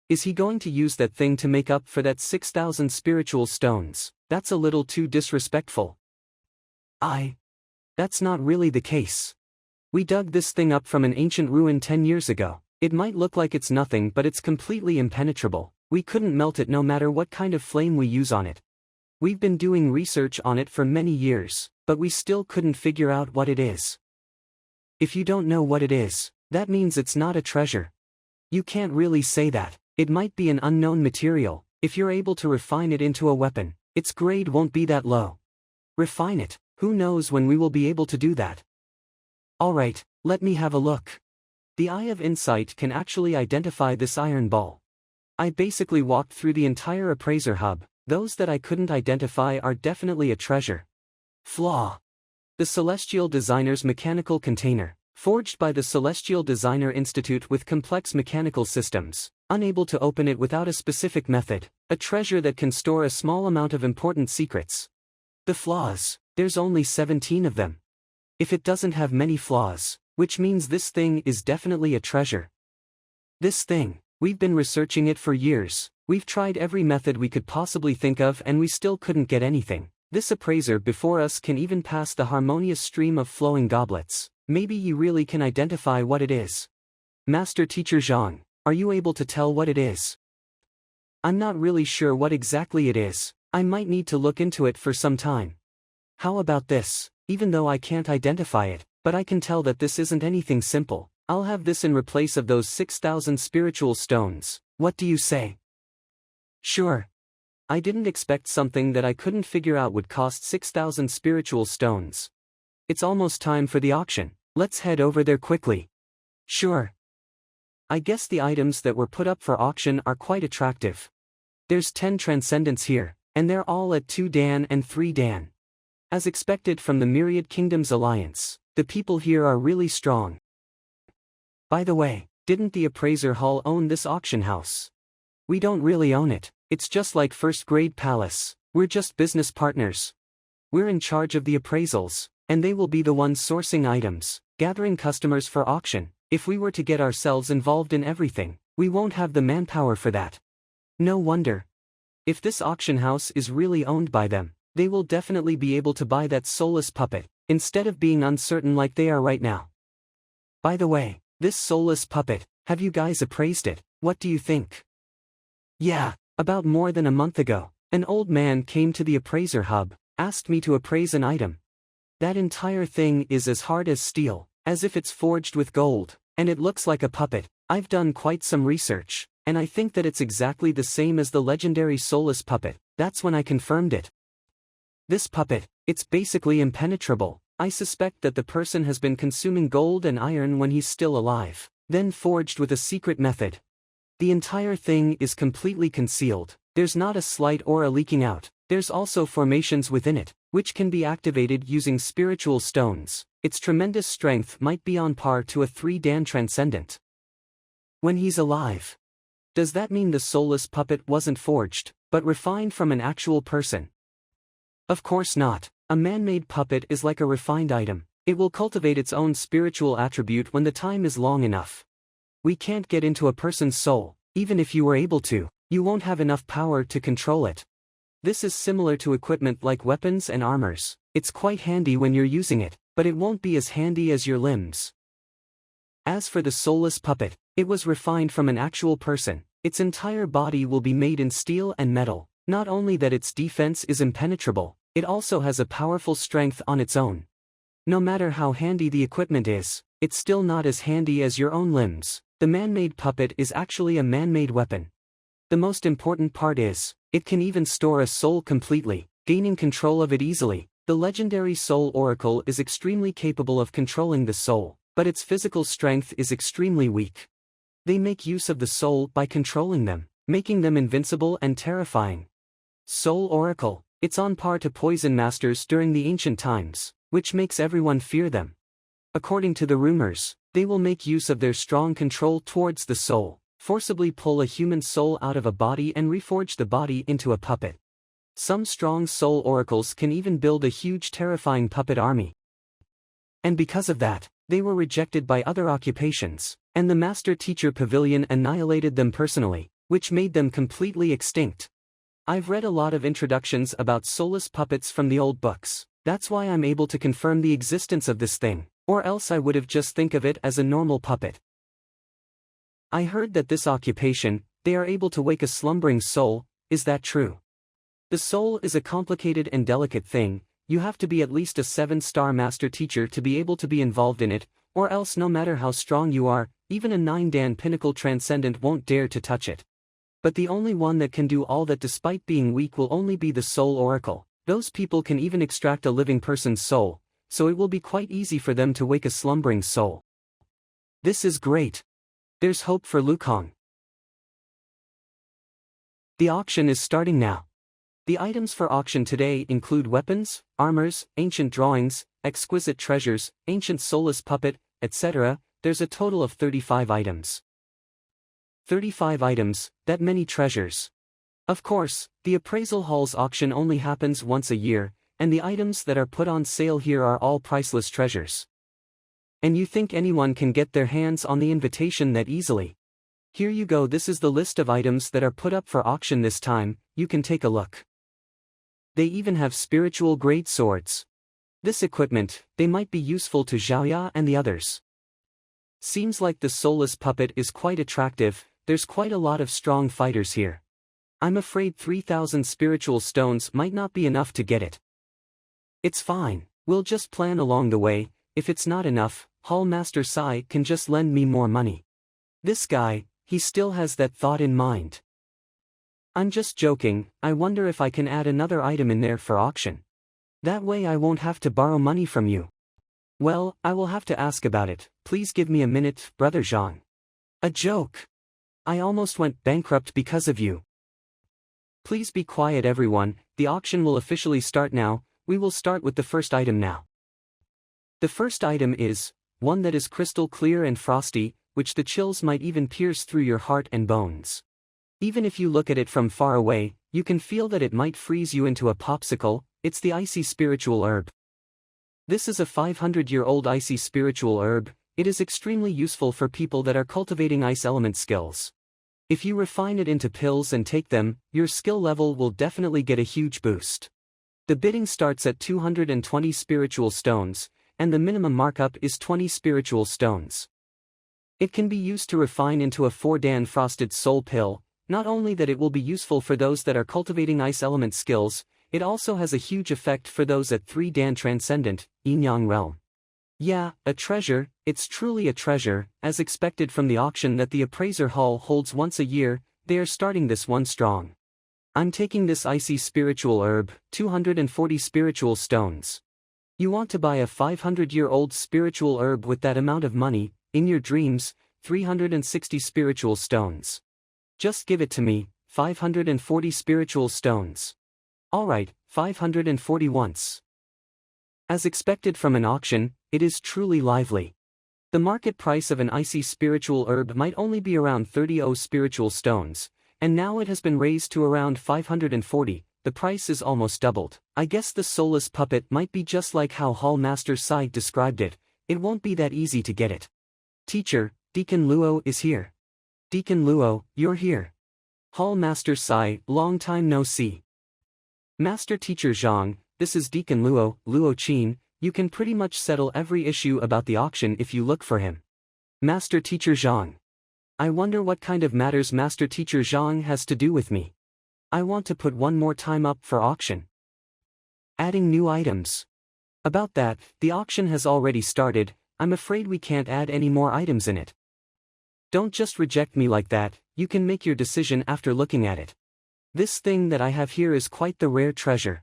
Is he going to use that thing to make up for that 6,000 spiritual stones? That's a little too disrespectful. That's not really the case. We dug this thing up from an ancient ruin 10 years ago. It might look like it's nothing, but it's completely impenetrable. We couldn't melt it no matter what kind of flame we use on it. We've been doing research on it for many years, but we still couldn't figure out what it is. If you don't know what it is, that means it's not a treasure. You can't really say that. It might be an unknown material. If you're able to refine it into a weapon, its grade won't be that low. Refine it. Who knows when we will be able to do that? Alright, let me have a look. The Eye of Insight can actually identify this iron ball. I basically walked through the entire Appraiser hub. Those that I couldn't identify are definitely a treasure. Flaw. The Celestial Designer's mechanical container, forged by the Celestial Designer Institute with complex mechanical systems, unable to open it without a specific method, a treasure that can store a small amount of important secrets. The flaws, there's only 17 of them. If it doesn't have many flaws, which means this thing is definitely a treasure. This thing, we've been researching it for years. We've tried every method we could possibly think of and we still couldn't get anything. This appraiser before us can even pass the harmonious stream of flowing goblets. Maybe you really can identify what it is. Master Teacher Zhang, are you able to tell what it is? I'm not really sure what exactly it is. I might need to look into it for some time. How about this? Even though I can't identify it, but I can tell that this isn't anything simple. I'll have this in replace of those 6,000 spiritual stones. What do you say? Sure. I didn't expect something that I couldn't figure out would cost 6,000 spiritual stones. It's almost time for the auction. Let's head over there quickly. Sure. I guess the items that were put up for auction are quite attractive. There's 10 transcendents here, and they're all at 2 Dan and 3 Dan. As expected from the Myriad Kingdoms Alliance, the people here are really strong. By the way, didn't the Appraiser Hall own this auction house? We don't really own it. It's just like first-grade palace. We're just business partners. We're in charge of the appraisals, and they will be the ones sourcing items, gathering customers for auction. If we were to get ourselves involved in everything, we won't have the manpower for that. No wonder. If this auction house is really owned by them, they will definitely be able to buy that soulless puppet, instead of being uncertain like they are right now. By the way, this soulless puppet, have you guys appraised it? What do you think? Yeah, about more than a month ago, an old man came to the Appraiser hub, asked me to appraise an item. That entire thing is as hard as steel, as if it's forged with gold, and it looks like a puppet. I've done quite some research, and I think that it's exactly the same as the legendary soulless puppet. That's when I confirmed it. This puppet, it's basically impenetrable. I suspect that the person has been consuming gold and iron when he's still alive, then forged with a secret method. The entire thing is completely concealed. There's not a slight or a leaking out. There's also formations within it, which can be activated using spiritual stones. Its tremendous strength might be on par to a 3 Dan transcendent. When he's alive. Does that mean the soulless puppet wasn't forged, but refined from an actual person? Of course not. A man-made puppet is like a refined item. It will cultivate its own spiritual attribute when the time is long enough. We can't get into a person's soul. Even if you were able to, you won't have enough power to control it. This is similar to equipment like weapons and armors. It's quite handy when you're using it, but it won't be as handy as your limbs. As for the soulless puppet, it was refined from an actual person. Its entire body will be made in steel and metal. Not only that its defense is impenetrable, it also has a powerful strength on its own. No matter how handy the equipment is, it's still not as handy as your own limbs. The man-made puppet is actually a man-made weapon. The most important part is, it can even store a soul completely, gaining control of it easily. The legendary Soul Oracle is extremely capable of controlling the soul, but its physical strength is extremely weak. They make use of the soul by controlling them, making them invincible and terrifying. Soul Oracle, It's on par to poison masters during the ancient times, which makes everyone fear them. According to the rumors, they will make use of their strong control towards the soul, forcibly pull a human soul out of a body and reforge the body into a puppet. Some strong soul oracles can even build a huge terrifying puppet army. And because of that, they were rejected by other occupations, and the master-teacher pavilion annihilated them personally, which made them completely extinct. I've read a lot of introductions about soulless puppets from the old books, that's why I'm able to confirm the existence of this thing, or else I would have just think of it as a normal puppet. I heard that this occupation, they are able to wake a slumbering soul, is that true? The soul is a complicated and delicate thing, you have to be at least a 7-star master teacher to be able to be involved in it, or else no matter how strong you are, even a 9-dan pinnacle transcendent won't dare to touch it. But the only one that can do all that despite being weak will only be the soul oracle. Those people can even extract a living person's soul, so it will be quite easy for them to wake a slumbering soul. This is great. There's hope for Lukong. The auction is starting now. The items for auction today include weapons, armors, ancient drawings, exquisite treasures, ancient soulless puppet, etc. There's a total of 35 items. 35 items, that many treasures. Of course, the appraisal hall's auction only happens once a year, and the items that are put on sale here are all priceless treasures. And you think anyone can get their hands on the invitation that easily? Here you go, this is the list of items that are put up for auction this time, you can take a look. They even have spiritual grade swords. This equipment, they might be useful to Xiaoya and the others. Seems like the soulless puppet is quite attractive, there's quite a lot of strong fighters here. I'm afraid 3,000 spiritual stones might not be enough to get it. It's fine, we'll just plan along the way, if it's not enough, Hall Master Sai can just lend me more money. This guy, he still has that thought in mind. I'm just joking, I wonder if I can add another item in there for auction. That way I won't have to borrow money from you. Well, I will have to ask about it, please give me a minute, Brother Zhang. A joke. I almost went bankrupt because of you. Please be quiet everyone, the auction will officially start now, we will start with the first item now. The first item is, one that is crystal clear and frosty, which the chills might even pierce through your heart and bones. Even if you look at it from far away, you can feel that it might freeze you into a popsicle, it's the icy spiritual herb. This is a 500-year-old icy spiritual herb, it is extremely useful for people that are cultivating ice element skills. If you refine it into pills and take them, your skill level will definitely get a huge boost. The bidding starts at 220 spiritual stones, and the minimum markup is 20 spiritual stones. It can be used to refine into a 4-dan frosted soul pill, not only that it will be useful for those that are cultivating ice element skills, it also has a huge effect for those at 3-dan transcendent, yin-yang realm. Yeah, a treasure, it's truly a treasure, as expected from the auction that the Appraiser Hall holds once a year, they are starting this one strong. I'm taking this icy spiritual herb, 240 spiritual stones. You want to buy a 500-year-old spiritual herb with that amount of money, in your dreams, 360 spiritual stones. Just give it to me, 540 spiritual stones. Alright, 540 once. As expected from an auction, it is truly lively. The market price of an icy spiritual herb might only be around 30 spiritual stones, and now it has been raised to around 540, the price is almost doubled. I guess the soulless puppet might be just like how Hall Master Sai described it, it won't be that easy to get it. Teacher, Deacon Luo is here. Deacon Luo, you're here. Hall Master Sai, long time no see. Master Teacher Zhang, this is Deacon Luo, Luo Qin, you can pretty much settle every issue about the auction if you look for him. Master Teacher Zhang. I wonder what kind of matters Master Teacher Zhang has to do with me. I want to put one more time up for auction. Adding new items. About that, the auction has already started, I'm afraid we can't add any more items in it. Don't just reject me like that, you can make your decision after looking at it. This thing that I have here is quite the rare treasure.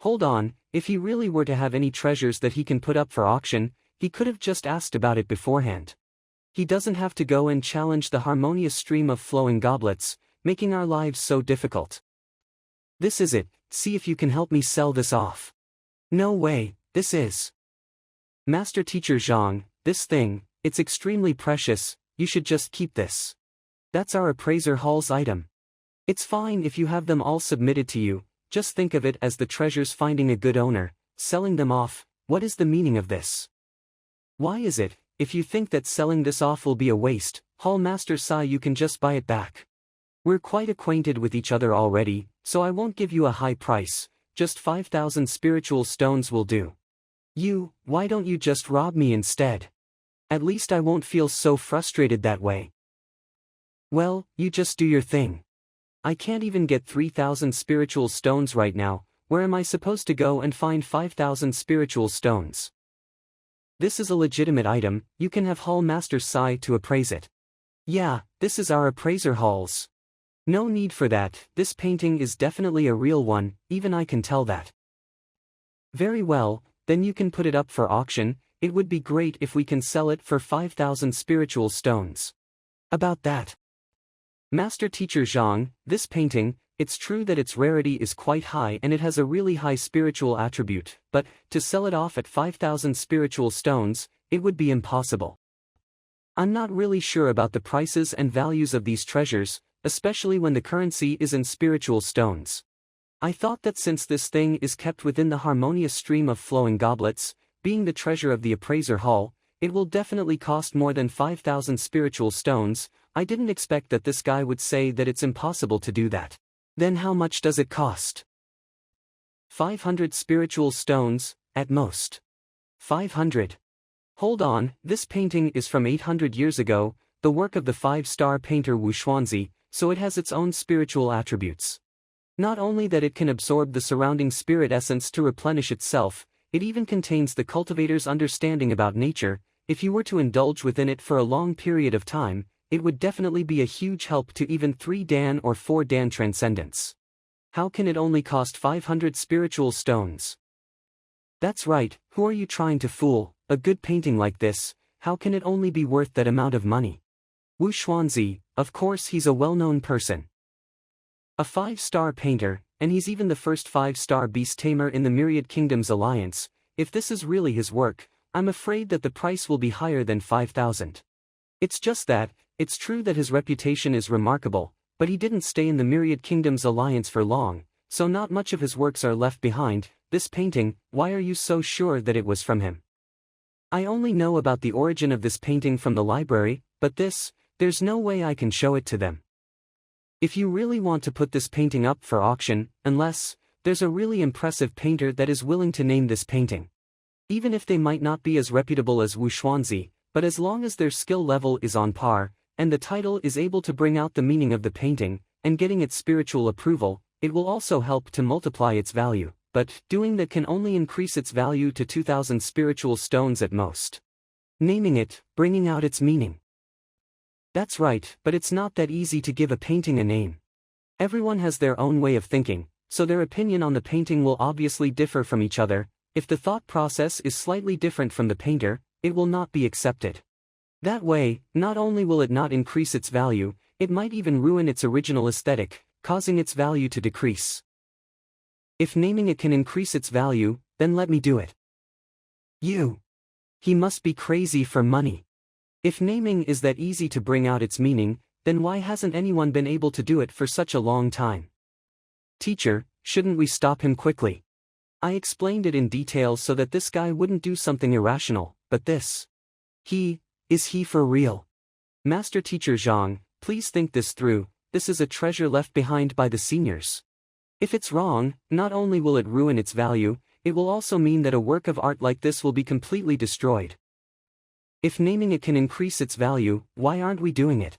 Hold on, if he really were to have any treasures that he can put up for auction, he could have just asked about it beforehand. He doesn't have to go and challenge the harmonious stream of flowing goblets, making our lives so difficult. This is it, see if you can help me sell this off. No way, this is. Master Teacher Zhang, this thing, it's extremely precious, you should just keep this. That's our appraiser hall's item. It's fine if you have them all submitted to you, just think of it as the treasures finding a good owner, selling them off. What is the meaning of this? Why is it, if you think that selling this off will be a waste, Hall Master Sai, you can just buy it back. We're quite acquainted with each other already, so I won't give you a high price, just 5,000 spiritual stones will do. Why don't you just rob me instead? At least I won't feel so frustrated that way. Well, you just do your thing. I can't even get 3,000 spiritual stones right now, where am I supposed to go and find 5,000 spiritual stones? This is a legitimate item, you can have Hall Master Sai to appraise it. Yeah, this is our appraiser halls. No need for that, this painting is definitely a real one, even I can tell that. Very well, then you can put it up for auction, it would be great if we can sell it for 5,000 spiritual stones. About that. Master Teacher Zhang, this painting, it's true that its rarity is quite high and it has a really high spiritual attribute, but, to sell it off at 5,000 spiritual stones, it would be impossible. I'm not really sure about the prices and values of these treasures, especially when the currency is in spiritual stones. I thought that since this thing is kept within the harmonious stream of flowing goblets, being the treasure of the appraiser hall, it will definitely cost more than 5,000 spiritual stones. I didn't expect that this guy would say that it's impossible to do that. Then how much does it cost? 500 spiritual stones, at most. 500. Hold on, this painting is from 800 years ago, the work of the 5-star painter Wu Xuanzi, so it has its own spiritual attributes. Not only that it can absorb the surrounding spirit essence to replenish itself, it even contains the cultivator's understanding about nature. If you were to indulge within it for a long period of time, it would definitely be a huge help to even 3 Dan or 4 Dan transcendence. How can it only cost 500 spiritual stones? That's right, who are you trying to fool? A good painting like this, how can it only be worth that amount of money? Wu Xuanzi, of course he's a well-known person. A 5-star painter, and he's even the first 5-star beast tamer in the Myriad Kingdoms Alliance. If this is really his work, I'm afraid that the price will be higher than 5,000. It's just that, it's true that his reputation is remarkable, but he didn't stay in the Myriad Kingdoms Alliance for long, so not much of his works are left behind. This painting, why are you so sure that it was from him? I only know about the origin of this painting from the library, but there's no way I can show it to them. If you really want to put this painting up for auction, unless there's a really impressive painter that is willing to name this painting. Even if they might not be as reputable as Wu Xuanzi, but as long as their skill level is on par, and the title is able to bring out the meaning of the painting, and getting its spiritual approval, it will also help to multiply its value, but doing that can only increase its value to 2,000 spiritual stones at most. Naming it, bringing out its meaning. That's right, but it's not that easy to give a painting a name. Everyone has their own way of thinking, so their opinion on the painting will obviously differ from each other. If the thought process is slightly different from the painter, it will not be accepted. That way, not only will it not increase its value, it might even ruin its original aesthetic, causing its value to decrease. If naming it can increase its value, then let me do it. He must be crazy for money. If naming is that easy to bring out its meaning, then why hasn't anyone been able to do it for such a long time? Teacher, shouldn't we stop him quickly? I explained it in detail so that this guy wouldn't do something irrational, but this. Is he for real? Master Teacher Zhang, please think this through, this is a treasure left behind by the seniors. If it's wrong, not only will it ruin its value, it will also mean that a work of art like this will be completely destroyed. If naming it can increase its value, why aren't we doing it?